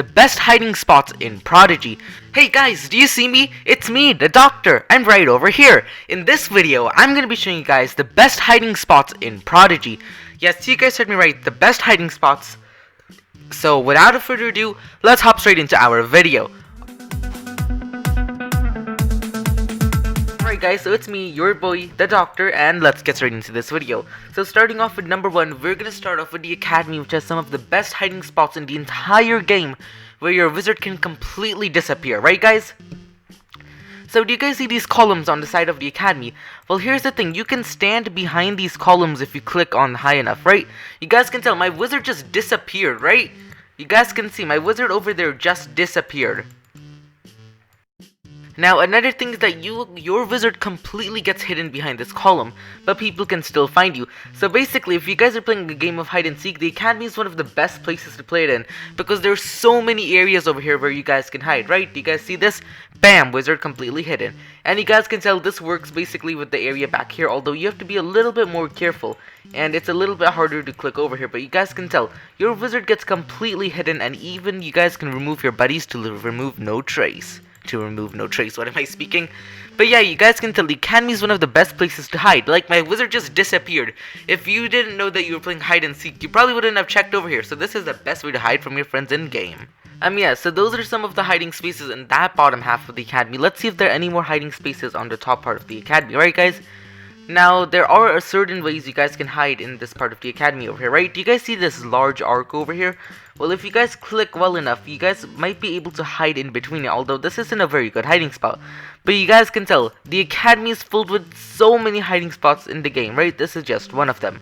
the best hiding spots in Prodigy. Hey guys, do you see me? It's me, the Doctor. I'm right over here. In this video, I'm going to be showing you guys the best hiding spots in Prodigy. Yes, you guys heard me right, the best hiding spots. So without further ado, let's hop straight into our video. Alright guys, so it's me, your boy, the Doctor, and let's get straight into this video. So starting off with number 1, we're gonna start off with the Academy, which has some of the best hiding spots in the entire game, where your wizard can completely disappear, right guys? So do you guys see these columns on the side of the Academy? Well, here's the thing, you can stand behind these columns if you click on high enough, right? You guys can tell, my wizard just disappeared, right? You guys can see, my wizard over there just disappeared. Now, another thing is that your wizard completely gets hidden behind this column, but people can still find you. So basically, if you guys are playing a game of hide and seek, the Academy is one of the best places to play it in, because there's so many areas over here where you guys can hide, right? Do you guys see this? Bam! Wizard completely hidden. And you guys can tell this works basically with the area back here, although you have to be a little bit more careful, and it's a little bit harder to click over here, but you guys can tell, your wizard gets completely hidden, and even you guys can remove your buddies to remove no trace. What am I speaking? But yeah, you guys can tell the Academy is one of the best places to hide. Like, my wizard just disappeared. If you didn't know that you were playing hide and seek, you probably wouldn't have checked over here. So this is the best way to hide from your friends in game. Yeah, so those are some of the hiding spaces in that bottom half of the Academy. Let's see if there are any more hiding spaces on the top part of the Academy, right guys? Now, there are certain ways you guys can hide in this part of the Academy over here, right? Do you guys see this large arc over here? Well, if you guys click well enough, you guys might be able to hide in between it, although this isn't a very good hiding spot. But you guys can tell, the Academy is filled with so many hiding spots in the game, right? This is just one of them.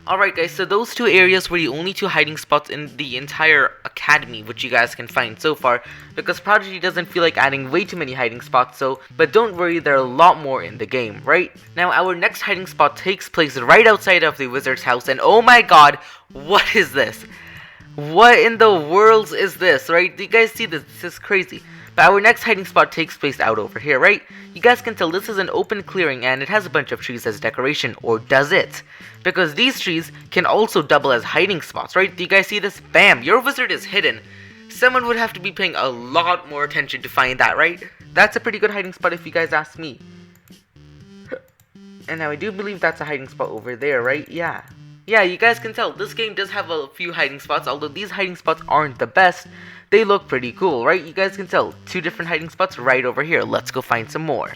Alright guys, so those two areas were the only two hiding spots in the entire Academy which you guys can find so far, because Prodigy doesn't feel like adding way too many hiding spots, but don't worry, there are a lot more in the game, right? Now our next hiding spot takes place right outside of the wizard's house, and oh my god, what is this? What in the world is this, right? Do you guys see this? This is crazy. But our next hiding spot takes place out over here, right? You guys can tell this is an open clearing and it has a bunch of trees as decoration, or does it? Because these trees can also double as hiding spots, right? Do you guys see this? Bam! Your wizard is hidden. Someone would have to be paying a lot more attention to find that, right? That's a pretty good hiding spot if you guys ask me. And now I do believe that's a hiding spot over there, right? Yeah. Yeah, you guys can tell, this game does have a few hiding spots, although these hiding spots aren't the best. They look pretty cool, right? You guys can tell, 2 different hiding spots right over here. Let's go find some more.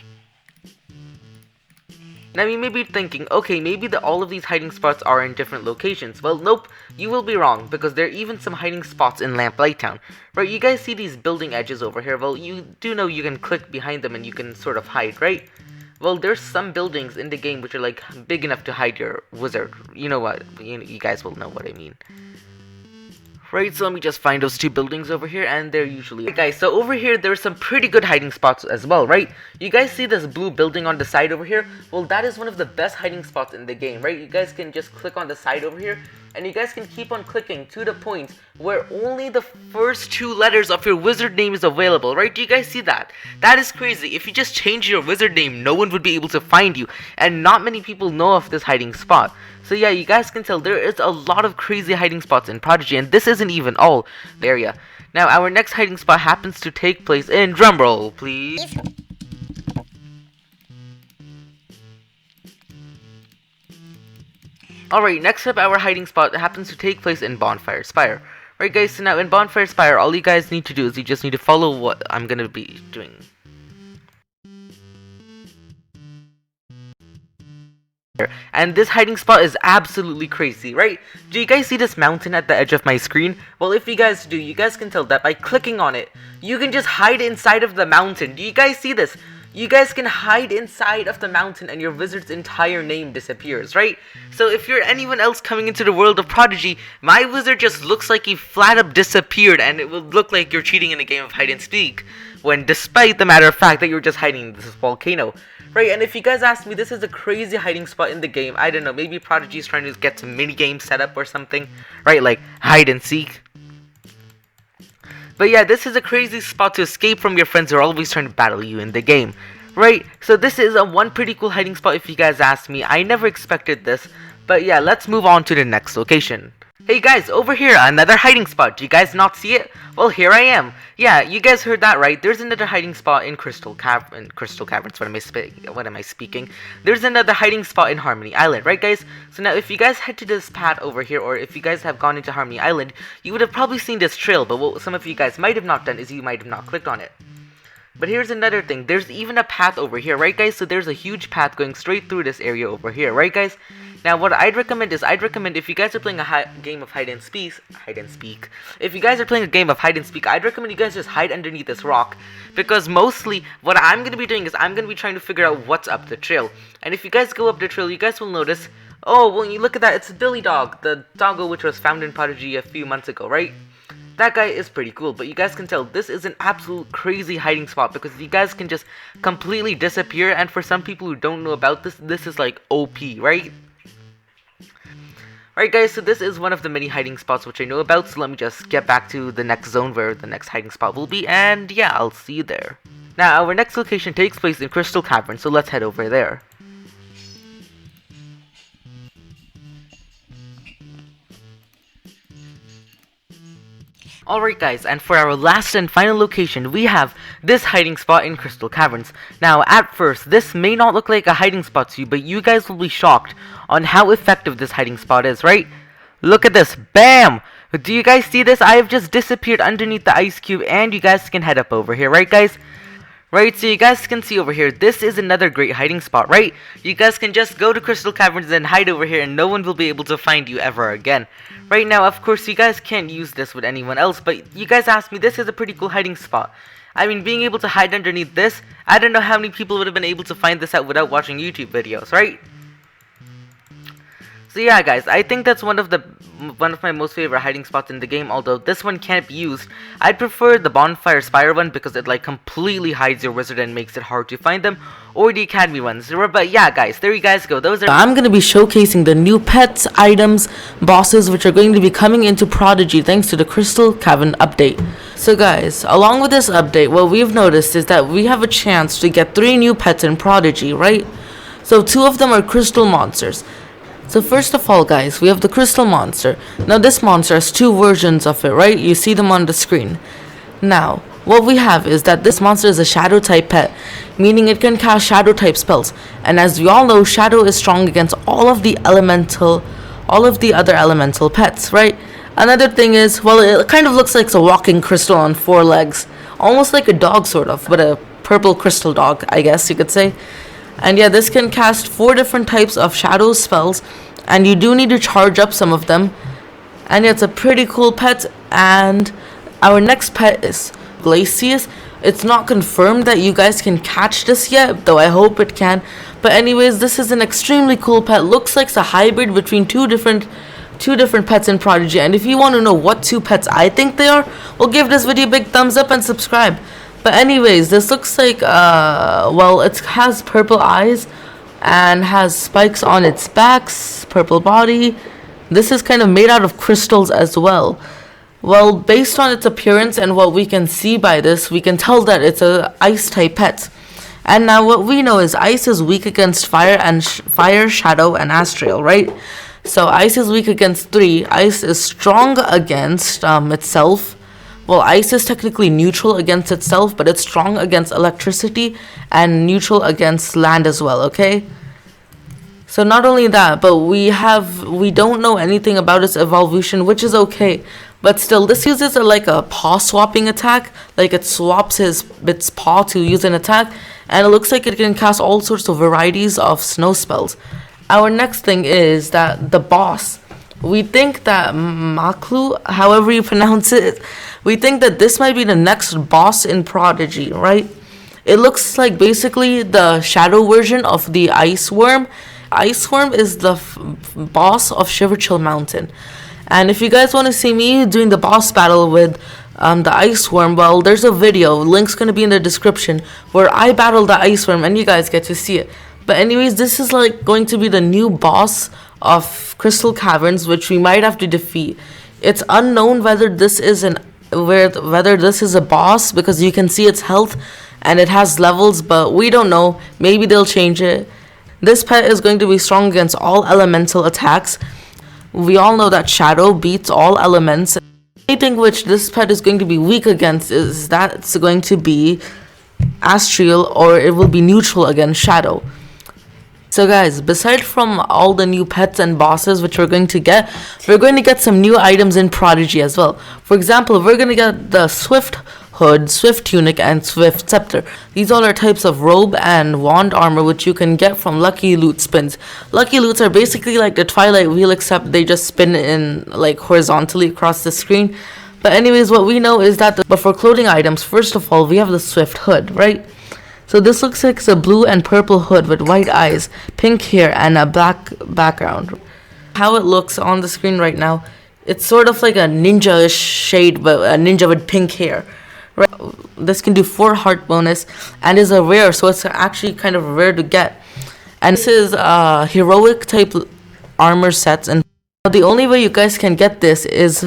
Now you may be thinking, okay, maybe all of these hiding spots are in different locations. Well, nope, you will be wrong, because there are even some hiding spots in Lamplight Town. Right, you guys see these building edges over here? Well, you do know you can click behind them and you can sort of hide, right? Well, there's some buildings in the game which are like big enough to hide your wizard. You know what? You guys will know what I mean. Right, so let me just find those 2 buildings over here, and they're usually... Right, guys, so over here, there's some pretty good hiding spots as well, right? You guys see this blue building on the side over here? Well, that is one of the best hiding spots in the game, right? You guys can just click on the side over here, and you guys can keep on clicking to the point where only the first 2 letters of your wizard name is available, right? Do you guys see that? That is crazy. If you just change your wizard name, no one would be able to find you, and not many people know of this hiding spot. So yeah, you guys can tell there is a lot of crazy hiding spots in Prodigy, and this isn't even all the area. Now, our next hiding spot happens to take place in, drumroll, please. Alright, next up, our hiding spot happens to take place in Bonfire Spire. Right guys, so now in Bonfire Spire, all you guys need to do is you just need to follow what I'm gonna be doing. And this hiding spot is absolutely crazy, right? Do you guys see this mountain at the edge of my screen? Well, if you guys do, you guys can tell that by clicking on it, you can just hide inside of the mountain. Do you guys see this? You guys can hide inside of the mountain and your wizard's entire name disappears, right? So if you're anyone else coming into the world of Prodigy, my wizard just looks like he flat up disappeared, and it will look like you're cheating in a game of hide and seek, when despite the matter of fact that you're just hiding in this volcano. Right, and if you guys ask me, this is a crazy hiding spot in the game. I don't know, maybe Prodigy is trying to get some mini games set up or something, right? Like hide and seek. But yeah, this is a crazy spot to escape from your friends who are always trying to battle you in the game, right? So this is one pretty cool hiding spot if you guys ask me. I never expected this, but yeah, let's move on to the next location. Hey guys, over here, another hiding spot. Do you guys not see it? Well, here I am. Yeah, you guys heard that right. There's another hiding spot in Crystal Caverns. What am I speaking? There's another hiding spot in Harmony Island, right guys? So now if you guys head to this path over here, or if you guys have gone into Harmony Island, you would have probably seen this trail, but what some of you guys might have not done is you might have not clicked on it. But here's another thing, there's even a path over here, right guys? So there's a huge path going straight through this area over here, right guys? Now what I'd recommend if you guys are playing a game of hide and speak, if you guys are playing a game of hide and speak, I'd recommend you guys just hide underneath this rock, because mostly what I'm going to be doing is I'm going to be trying to figure out what's up the trail. And if you guys go up the trail, you guys will notice, oh, well, you look at that, it's a Billy Dog, the doggo which was found in Prodigy a few months ago, right? That guy is pretty cool, but you guys can tell this is an absolute crazy hiding spot, because you guys can just completely disappear, and for some people who don't know about this, this is like OP, right? Alright guys, so this is one of the many hiding spots which I know about, so let me just get back to the next zone where the next hiding spot will be, and yeah, I'll see you there. Now, our next location takes place in Crystal Cavern, so let's head over there. Alright guys, and for our last and final location, we have this hiding spot in Crystal Caverns. Now, at first, this may not look like a hiding spot to you, but you guys will be shocked on how effective this hiding spot is, right? Look at this, BAM! Do you guys see this? I have just disappeared underneath the ice cube, and you guys can head up over here, right guys? Right, so you guys can see over here, this is another great hiding spot, right? You guys can just go to Crystal Caverns and hide over here, and no one will be able to find you ever again. Right now, of course, you guys can't use this with anyone else, but you guys asked me, this is a pretty cool hiding spot. I mean, being able to hide underneath this, I don't know how many people would have been able to find this out without watching YouTube videos, right? So yeah guys, I think that's one of my most favorite hiding spots in the game, although this one can't be used. I'd prefer the Bonfire Spire one because it like completely hides your wizard and makes it hard to find them, or the Academy ones. But yeah guys, there you guys go. Those are I'm going to be showcasing the new pets, items, bosses which are going to be coming into Prodigy thanks to the Crystal Cavern update. So guys, along with this update, what we've noticed is that we have a chance to get 3 new pets in Prodigy, right? So 2 of them are crystal monsters. So first of all guys, we have the crystal monster. Now this monster has 2 versions of it, right? You see them on the screen. Now, what we have is that this monster is a shadow type pet, meaning it can cast shadow type spells. And as we all know, shadow is strong against all of the other elemental pets, right? Another thing is, well, it kind of looks like a walking crystal on 4 legs. Almost like a dog sort of, but a purple crystal dog, I guess you could say. And yeah, this can cast 4 different types of shadow spells, and you do need to charge up some of them. And yeah, it's a pretty cool pet. And our next pet is Glacius. It's not confirmed that you guys can catch this yet, though I hope it can. But anyways, this is an extremely cool pet. Looks like it's a hybrid between two different pets in Prodigy. And if you want to know what 2 pets I think they are, well, give this video a big thumbs up and subscribe. But anyways, this looks like, well, it has purple eyes and has spikes on its back, purple body. This is kind of made out of crystals as well. Well, based on its appearance and what we can see by this, we can tell that it's a ice type pet. And now what we know is ice is weak against fire and fire, shadow, and astral, right? So ice is weak against 3. Ice is strong against itself. Well, ice is technically neutral against itself, but it's strong against electricity and neutral against land as well, okay? So not only that, but we don't know anything about its evolution, which is okay. But still, this uses like a paw swapping attack. Like it swaps its paw to use an attack, and it looks like it can cast all sorts of varieties of snow spells. Our next thing is that the boss. We think that Maklu, however you pronounce it, we think that this might be the next boss in Prodigy, right? It looks like basically the shadow version of the Ice Worm. Ice Worm is the boss of Shiverchill Mountain. And if you guys want to see me doing the boss battle with the Ice Worm, well, there's a video, link's going to be in the description, where I battle the Ice Worm and you guys get to see it. But anyways, this is like going to be the new boss of Crystal Caverns, which we might have to defeat. It's unknown whether this is a boss, because you can see its health and it has levels, but we don't know. Maybe they'll change it. This pet is going to be strong against all elemental attacks. We all know that shadow beats all elements. Anything which this pet is going to be weak against is that it's going to be astral, or it will be neutral against shadow. So guys, beside from all the new pets and bosses which we're going to get some new items in Prodigy as well. For example, we're going to get the Swift Hood, Swift Tunic, and Swift Scepter. These all are types of robe and wand armor which you can get from Lucky Loot spins. Lucky Loots are basically like the Twilight Wheel, except they just spin in like horizontally across the screen. But anyways, what we know is that but for clothing items, first of all, we have the Swift Hood, right? So this looks like it's a blue and purple hood with white eyes, pink hair, and a black background. How it looks on the screen right now, it's sort of like a ninja-ish shade, but a ninja with pink hair. Right? This can do 4 heart bonus and is a rare, so it's actually kind of rare to get. And this is heroic type armor sets, and the only way you guys can get this is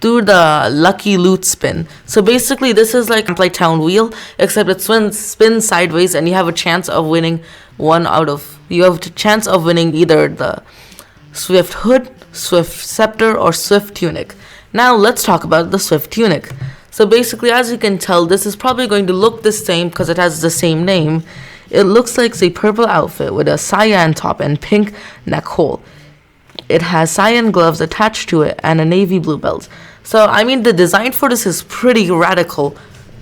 through the Lucky Loot spin. So basically this is like Town Wheel, except it spins sideways and you have a chance of winning chance of winning either the Swift Hood, Swift Scepter, or Swift Tunic. Now let's talk about the Swift Tunic. So basically, as you can tell, this is probably going to look the same because it has the same name. It looks like a purple outfit with a cyan top and pink neck hole. It has cyan gloves attached to it and a navy blue belt. So, I mean, the design for this is pretty radical.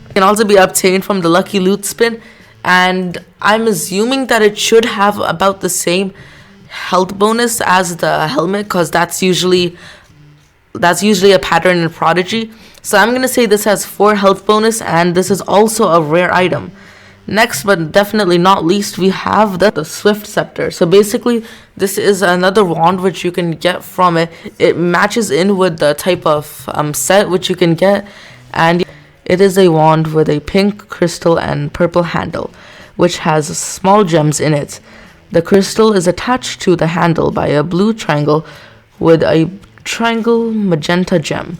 It can also be obtained from the Lucky Loot spin, and I'm assuming that it should have about the same health bonus as the helmet, because that's usually a pattern in Prodigy. So I'm gonna say this has 4 health bonus, and this is also a rare item. Next, but definitely not least, we have the Swift Scepter. So basically, this is another wand which you can get from it. It matches in with the type of set which you can get, and it is a wand with a pink crystal and purple handle, which has small gems in it. The crystal is attached to the handle by a blue triangle with a triangle magenta gem.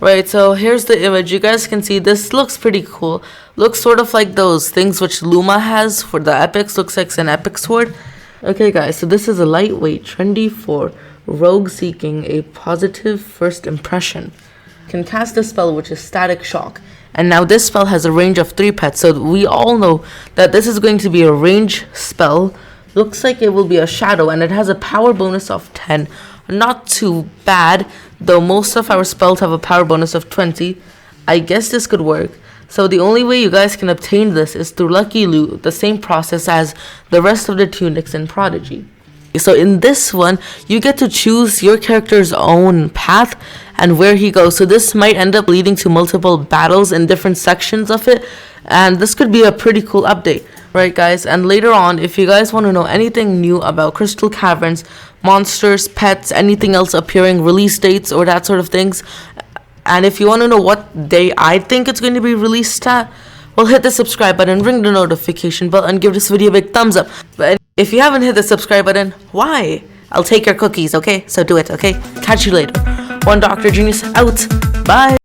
Right, so here's the image. You guys can see this looks pretty cool. Looks sort of like those things which Luma has for the epics. Looks like an epic sword. Okay guys, so this is a lightweight, trendy for rogue seeking a positive first impression. Can cast a spell which is Static Shock. And now this spell has a range of 3 pets. So we all know that this is going to be a range spell. Looks like it will be a shadow, and it has a power bonus of 10. Not too bad, though most of our spells have a power bonus of 20. I guess this could work. So the only way you guys can obtain this is through Lucky Loot, the same process as the rest of the tunics in Prodigy. So in this one, you get to choose your character's own path and where he goes. So this might end up leading to multiple battles in different sections of it, and this could be a pretty cool update. Right guys, and later on, if you guys want to know anything new about Crystal Caverns, monsters, pets, anything else appearing, release dates, or that sort of things, and if you want to know what day I think it's going to be released at, well, hit the subscribe button, ring the notification bell, and give this video a big thumbs up. But if you haven't hit the subscribe button, why? I'll take your cookies, okay? So do it, okay? Catch you later. 1DoctorGenius out. Bye.